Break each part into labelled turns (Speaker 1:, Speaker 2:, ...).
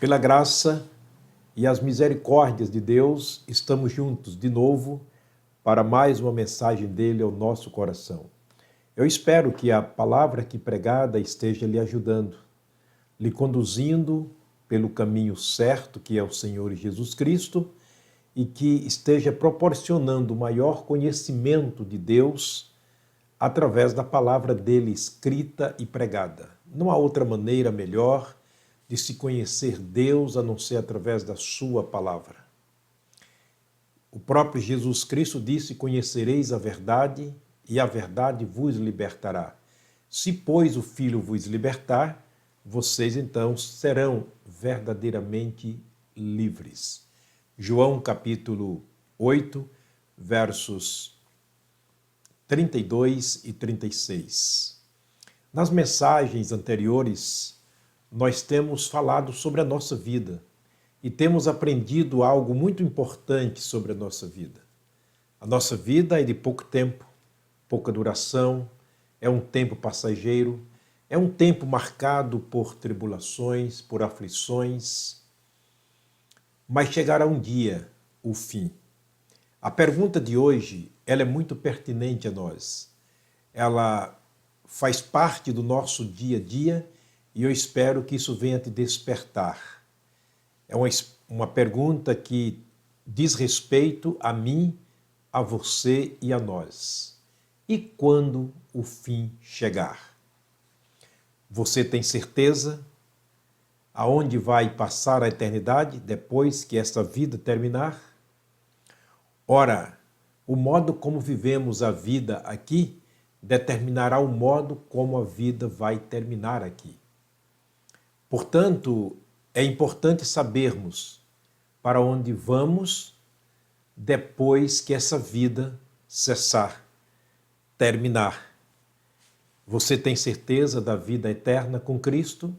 Speaker 1: Pela graça e as misericórdias de Deus, estamos juntos de novo para mais uma mensagem dele ao nosso coração. Eu espero que a palavra aqui pregada esteja lhe ajudando, lhe conduzindo pelo caminho certo, que é o Senhor Jesus Cristo, e que esteja proporcionando maior conhecimento de Deus através da palavra dele escrita e pregada. Não há outra maneira melhor de se conhecer Deus a não ser através da sua palavra. O próprio Jesus Cristo disse: conhecereis a verdade e a verdade vos libertará. Se, pois, o Filho vos libertar, vocês então serão verdadeiramente livres. João capítulo 8, versos 32 e 36. Nas mensagens anteriores, nós temos falado sobre a nossa vida e temos aprendido algo muito importante sobre a nossa vida. A nossa vida é de pouco tempo, pouca duração, é um tempo passageiro, é um tempo marcado por tribulações, por aflições, mas chegará um dia, o fim. A pergunta de hoje, ela é muito pertinente a nós. Ela faz parte do nosso dia a dia e eu espero que isso venha te despertar. É uma pergunta que diz respeito a mim, a você e a nós. E quando o fim chegar? Você tem certeza aonde vai passar a eternidade depois que esta vida terminar? Ora, o modo como vivemos a vida aqui determinará o modo como a vida vai terminar aqui. Portanto, é importante sabermos para onde vamos depois que essa vida cessar, terminar. Você tem certeza da vida eterna com Cristo?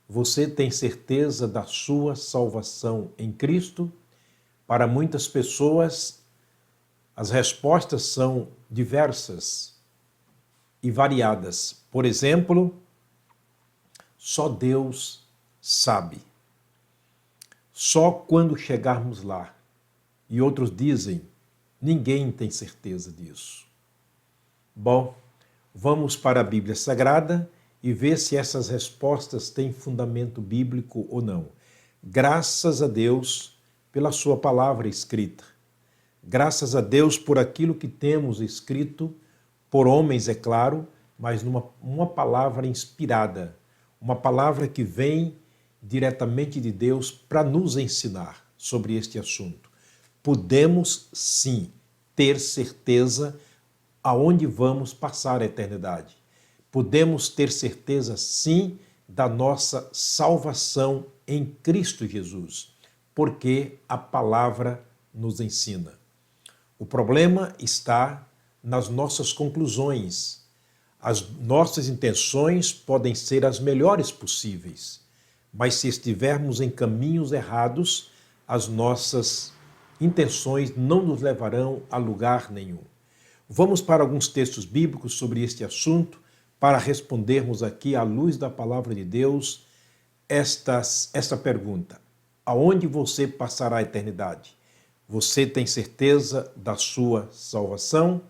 Speaker 1: Você tem certeza da sua salvação em Cristo? Para muitas pessoas, as respostas são diversas e variadas. Por exemplo, só Deus sabe. Só quando chegarmos lá. E outros dizem, ninguém tem certeza disso. Bom, vamos para a Bíblia Sagrada e ver se essas respostas têm fundamento bíblico ou não. Graças a Deus pela sua palavra escrita. Graças a Deus por aquilo que temos escrito, por homens, é claro, mas uma palavra inspirada, uma palavra que vem diretamente de Deus para nos ensinar sobre este assunto. Podemos, sim, ter certeza aonde vamos passar a eternidade. Podemos ter certeza, sim, da nossa salvação em Cristo Jesus, porque a palavra nos ensina. O problema está nas nossas conclusões. As nossas intenções podem ser as melhores possíveis, mas se estivermos em caminhos errados, as nossas intenções não nos levarão a lugar nenhum. Vamos para alguns textos bíblicos sobre este assunto para respondermos aqui, à luz da palavra de Deus, esta pergunta: aonde você passará a eternidade? Você tem certeza da sua salvação?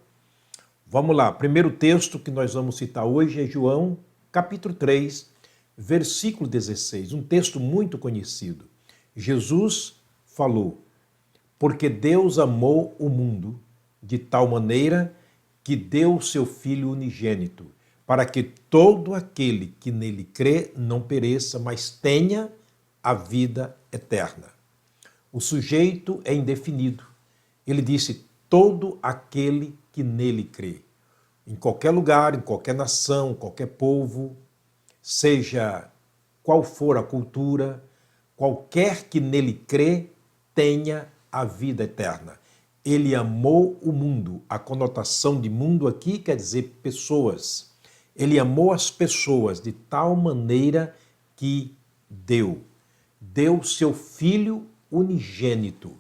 Speaker 1: Vamos lá, primeiro texto que nós vamos citar hoje é João, capítulo 3, versículo 16, um texto muito conhecido. Jesus falou: porque Deus amou o mundo de tal maneira que deu o seu Filho unigênito, para que todo aquele que nele crê não pereça, mas tenha a vida eterna. O sujeito é indefinido. Ele disse: todo aquele que nele crê. Em qualquer lugar, em qualquer nação, qualquer povo, seja qual for a cultura, qualquer que nele crê, tenha a vida eterna. Ele amou o mundo. A conotação de mundo aqui quer dizer pessoas. Ele amou as pessoas de tal maneira que deu seu Filho unigênito.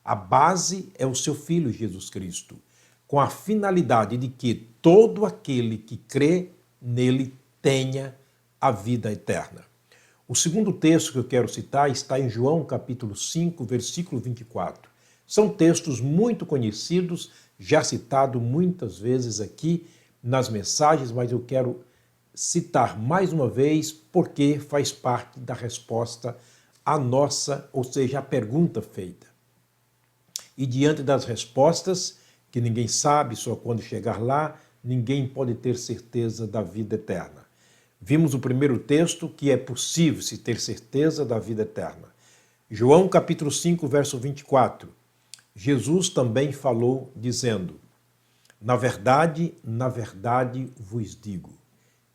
Speaker 1: A base é o seu Filho Jesus Cristo, com a finalidade de que todo aquele que crê nele tenha a vida eterna. O segundo texto que eu quero citar está em João capítulo 5, versículo 24. São textos muito conhecidos, já citado muitas vezes aqui nas mensagens, mas eu quero citar mais uma vez porque faz parte da resposta à nossa, ou seja, à pergunta feita. E diante das respostas, que ninguém sabe, só quando chegar lá, ninguém pode ter certeza da vida eterna. Vimos o primeiro texto que é possível se ter certeza da vida eterna. João capítulo 5, verso 24. Jesus também falou dizendo: na verdade vos digo,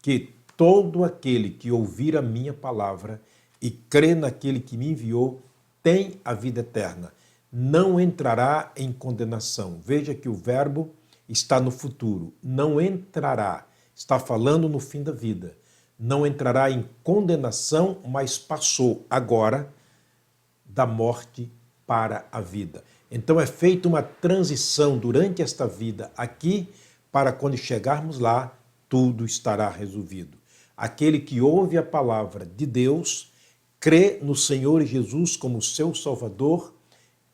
Speaker 1: que todo aquele que ouvir a minha palavra e crê naquele que me enviou, tem a vida eterna. Não entrará em condenação. Veja que o verbo está no futuro. Não entrará. Está falando no fim da vida. Não entrará em condenação, mas passou agora da morte para a vida. Então é feita uma transição durante esta vida aqui, para quando chegarmos lá, tudo estará resolvido. Aquele que ouve a palavra de Deus, crê no Senhor Jesus como seu Salvador,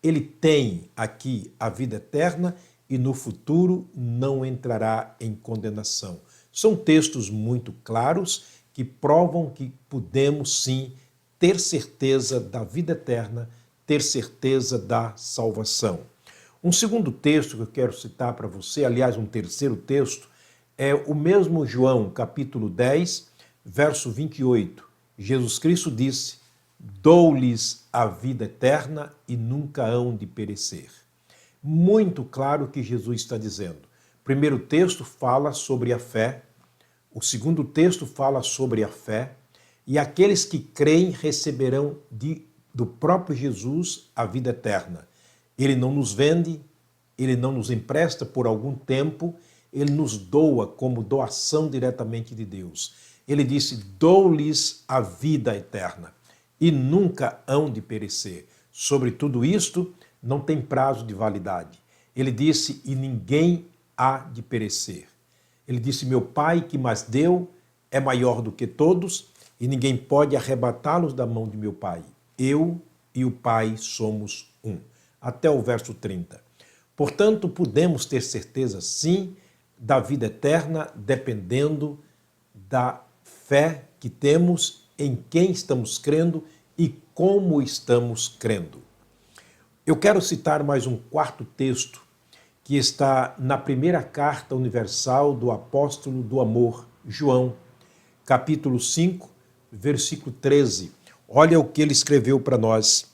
Speaker 1: ele tem aqui a vida eterna e no futuro não entrará em condenação. São textos muito claros que provam que podemos sim ter certeza da vida eterna, ter certeza da salvação. Um segundo texto que eu quero citar para você, aliás, um terceiro texto, é o mesmo João, capítulo 10, verso 28. Jesus Cristo disse: dou-lhes a vida eterna e nunca hão de perecer. Muito claro o que Jesus está dizendo. O primeiro texto fala sobre a fé, o segundo texto fala sobre a fé, e aqueles que creem receberão do próprio Jesus a vida eterna. Ele não nos vende, ele não nos empresta por algum tempo, ele nos doa como doação diretamente de Deus. Ele disse: dou-lhes a vida eterna e nunca hão de perecer. Sobre tudo isto, não tem prazo de validade. Ele disse: e ninguém há de perecer. Ele disse: meu Pai que mais deu é maior do que todos e ninguém pode arrebatá-los da mão de meu Pai. Eu e o Pai somos um. Até o verso 30. Portanto, podemos ter certeza, sim, da vida eterna, dependendo da fé que temos, em quem estamos crendo e como estamos crendo. Eu quero citar mais um quarto texto que está na primeira carta universal do apóstolo do amor, João, capítulo 5, versículo 13. Olha o que ele escreveu para nós.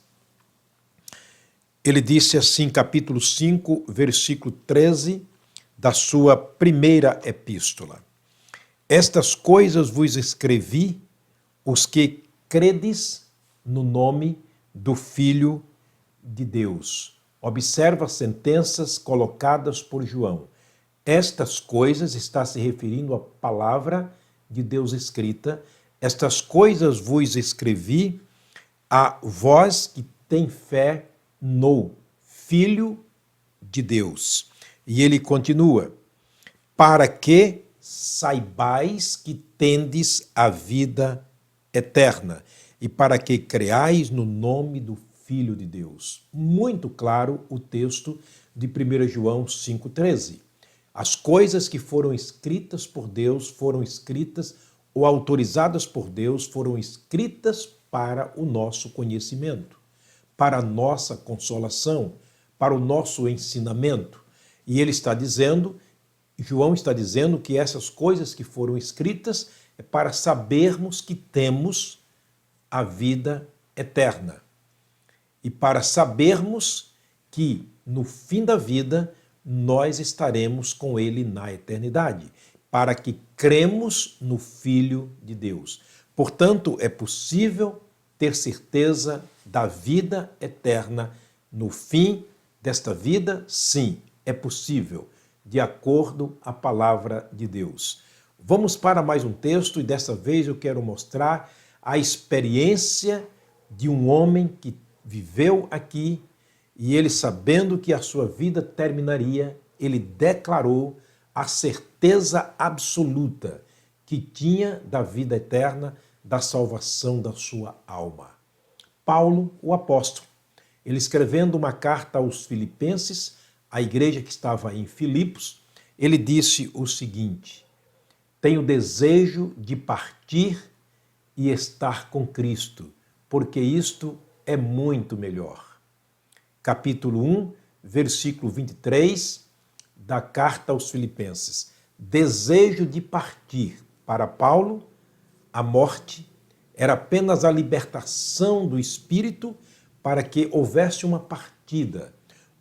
Speaker 1: Ele disse assim, capítulo 5, versículo 13, da sua primeira epístola: estas coisas vos escrevi, os que credes no nome do Filho de Deus. Observa as sentenças colocadas por João. Estas coisas está se referindo à palavra de Deus escrita. Estas coisas vos escrevi a vós que tem fé no Filho de Deus. E ele continua: para que saibais que tendes a vida eterna e para que creais no nome do Filho de Deus. Muito claro o texto de 1 João 5,13. As coisas que foram escritas por Deus foram escritas ou autorizadas por Deus foram escritas para o nosso conhecimento, para a nossa consolação, para o nosso ensinamento. E ele está dizendo, João está dizendo que essas coisas que foram escritas é para sabermos que temos a vida eterna. E para sabermos que no fim da vida nós estaremos com ele na eternidade, para que cremos no Filho de Deus. Portanto, é possível ter certeza da vida eterna no fim desta vida? Sim, é possível, de acordo com a palavra de Deus. Vamos para mais um texto e desta vez eu quero mostrar a experiência de um homem que viveu aqui e ele, sabendo que a sua vida terminaria, ele declarou a certeza absoluta que tinha da vida eterna, da salvação da sua alma. Paulo, o apóstolo, ele escrevendo uma carta aos Filipenses, a igreja que estava em Filipos, ele disse o seguinte: tenho desejo de partir e estar com Cristo, porque isto é muito melhor. Capítulo 1, versículo 23 da carta aos Filipenses. Desejo de partir. Para Paulo, a morte era apenas a libertação do espírito para que houvesse uma partida,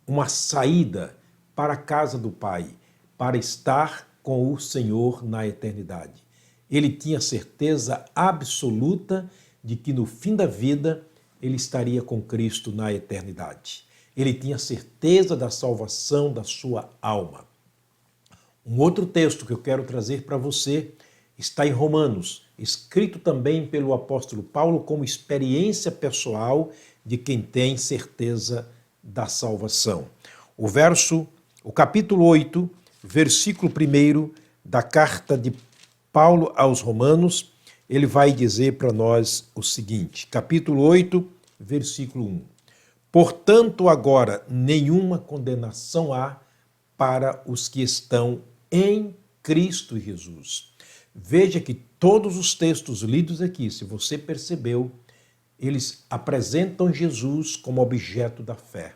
Speaker 1: uma saída para a casa do Pai, para estar com o Senhor na eternidade. Ele tinha certeza absoluta de que no fim da vida ele estaria com Cristo na eternidade. Ele tinha certeza da salvação da sua alma. Um outro texto que eu quero trazer para você está em Romanos, escrito também pelo apóstolo Paulo como experiência pessoal de quem tem certeza da salvação. O capítulo 8, versículo 1 da carta de Paulo aos Romanos, ele vai dizer para nós o seguinte, capítulo 8, versículo 1. Portanto, agora nenhuma condenação há para os que estão em Cristo Jesus. Veja que todos os textos lidos aqui, se você percebeu, eles apresentam Jesus como objeto da fé,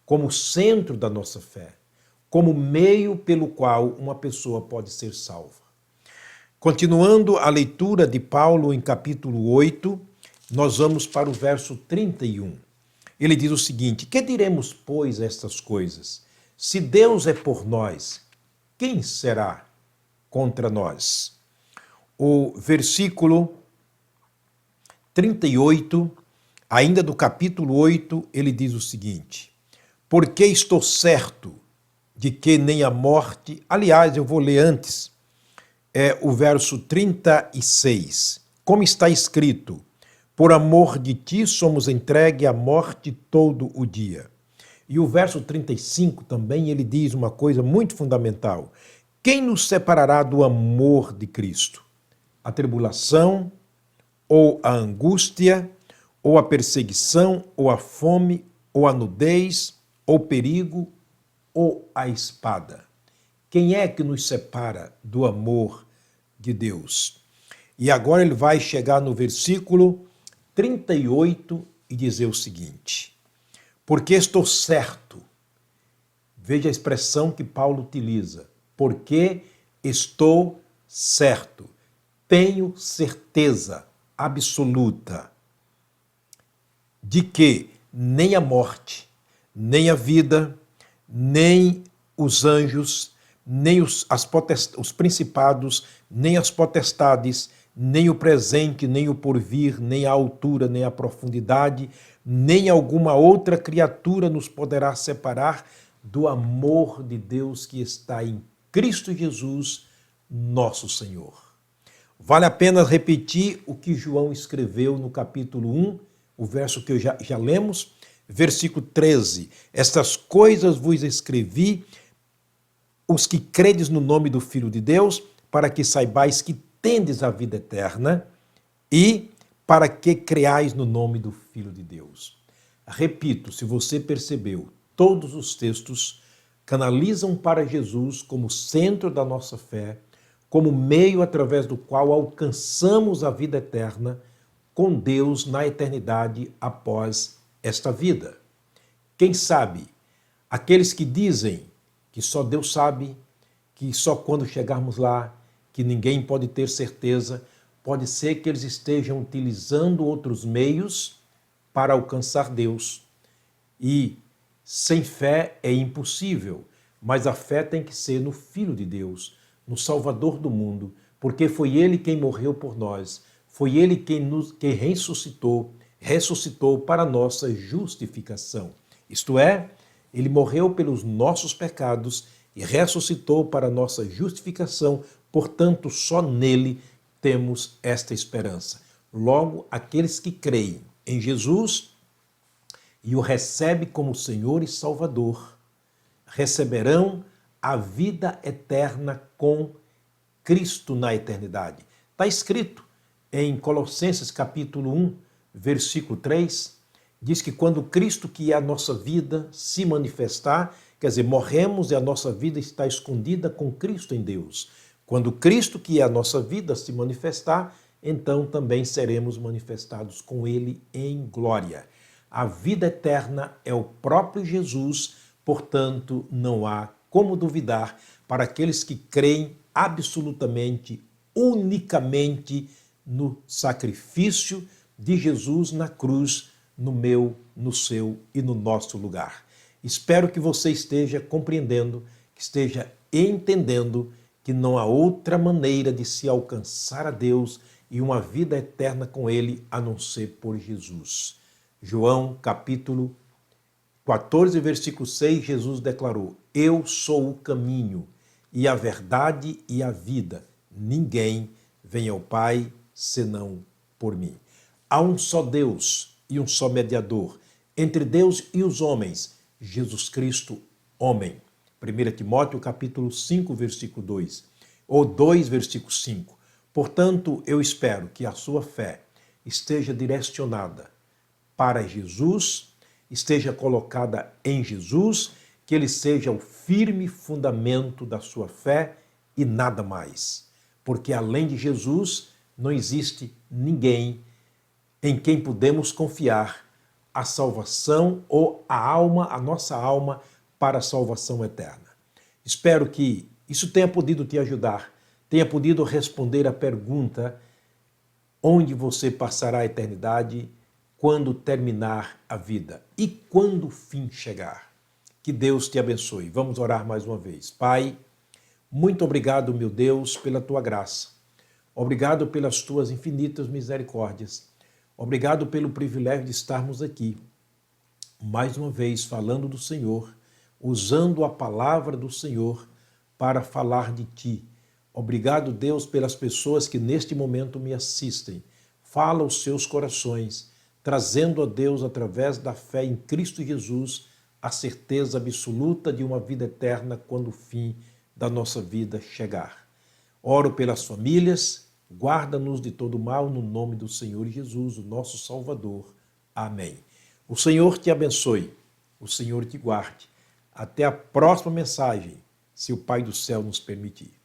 Speaker 1: como centro da nossa fé, como meio pelo qual uma pessoa pode ser salva. Continuando a leitura de Paulo em capítulo 8, nós vamos para o verso 31. Ele diz o seguinte: que diremos, pois, estas coisas? Se Deus é por nós, quem será contra nós? O versículo 38, ainda do capítulo 8, ele diz o seguinte: porque estou certo de que nem a morte... Aliás, eu vou ler antes, o verso 36. Como está escrito: por amor de ti somos entregue à morte todo o dia. E o verso 35 também ele diz uma coisa muito fundamental: quem nos separará do amor de Cristo? A tribulação, ou a angústia, ou a perseguição, ou a fome, ou a nudez, ou perigo, ou a espada. Quem é que nos separa do amor de Deus? E agora ele vai chegar no versículo 38 e dizer o seguinte: porque estou certo. Veja a expressão que Paulo utiliza. Porque estou certo. Tenho certeza absoluta de que nem a morte, nem a vida, nem os anjos, nem os principados, nem as potestades, nem o presente, nem o porvir, nem a altura, nem a profundidade, nem alguma outra criatura nos poderá separar do amor de Deus que está em Cristo Jesus, nosso Senhor. Vale a pena repetir o que João escreveu no capítulo 1, o verso que já lemos, versículo 13. Estas coisas vos escrevi, os que credes no nome do Filho de Deus, para que saibais que tendes a vida eterna e para que creais no nome do Filho de Deus. Repito, se você percebeu, todos os textos canalizam para Jesus como centro da nossa fé, como meio através do qual alcançamos a vida eterna com Deus na eternidade após esta vida. Quem sabe, aqueles que dizem que só Deus sabe, que só quando chegarmos lá, que ninguém pode ter certeza, pode ser que eles estejam utilizando outros meios para alcançar Deus. E sem fé é impossível, mas a fé tem que ser no Filho de Deus, no Salvador do mundo, porque foi Ele quem morreu por nós, foi Ele quem ressuscitou para a nossa justificação. Isto é, Ele morreu pelos nossos pecados e ressuscitou para a nossa justificação, portanto, só nele temos esta esperança. Logo, aqueles que creem em Jesus e o recebem como Senhor e Salvador, receberão a vida eterna com Cristo na eternidade. Está escrito em Colossenses capítulo 1, versículo 3, diz que quando Cristo, que é a nossa vida, se manifestar, quer dizer, morremos e a nossa vida está escondida com Cristo em Deus. Quando Cristo, que é a nossa vida, se manifestar, então também seremos manifestados com Ele em glória. A vida eterna é o próprio Jesus, portanto, não há como duvidar para aqueles que creem absolutamente, unicamente no sacrifício de Jesus na cruz, no meu, no seu e no nosso lugar. Espero que você esteja compreendendo, que esteja entendendo que não há outra maneira de se alcançar a Deus e uma vida eterna com Ele a não ser por Jesus. João capítulo 14, versículo 6, Jesus declarou: Eu sou o caminho e a verdade e a vida. Ninguém vem ao Pai senão por mim. Há um só Deus e um só mediador entre Deus e os homens, Jesus Cristo, homem. 1 Timóteo capítulo 5, versículo 2, ou 2, versículo 5. Portanto, eu espero que a sua fé esteja direcionada para Jesus, esteja colocada em Jesus, que ele seja o firme fundamento da sua fé e nada mais. Porque além de Jesus, não existe ninguém em quem podemos confiar a salvação ou a alma, a nossa alma, para a salvação eterna. Espero que isso tenha podido te ajudar, tenha podido responder a pergunta: onde você passará a eternidade quando terminar a vida e quando o fim chegar? Que Deus te abençoe. Vamos orar mais uma vez. Pai, muito obrigado, meu Deus, pela tua graça. Obrigado pelas tuas infinitas misericórdias. Obrigado pelo privilégio de estarmos aqui, mais uma vez, falando do Senhor, usando a palavra do Senhor para falar de ti. Obrigado, Deus, pelas pessoas que neste momento me assistem. Fala os seus corações, trazendo a Deus, através da fé em Cristo Jesus, a certeza absoluta de uma vida eterna quando o fim da nossa vida chegar. Oro pelas famílias, guarda-nos de todo mal no nome do Senhor Jesus, o nosso Salvador. Amém. O Senhor te abençoe, o Senhor te guarde. Até a próxima mensagem, se o Pai do céu nos permitir.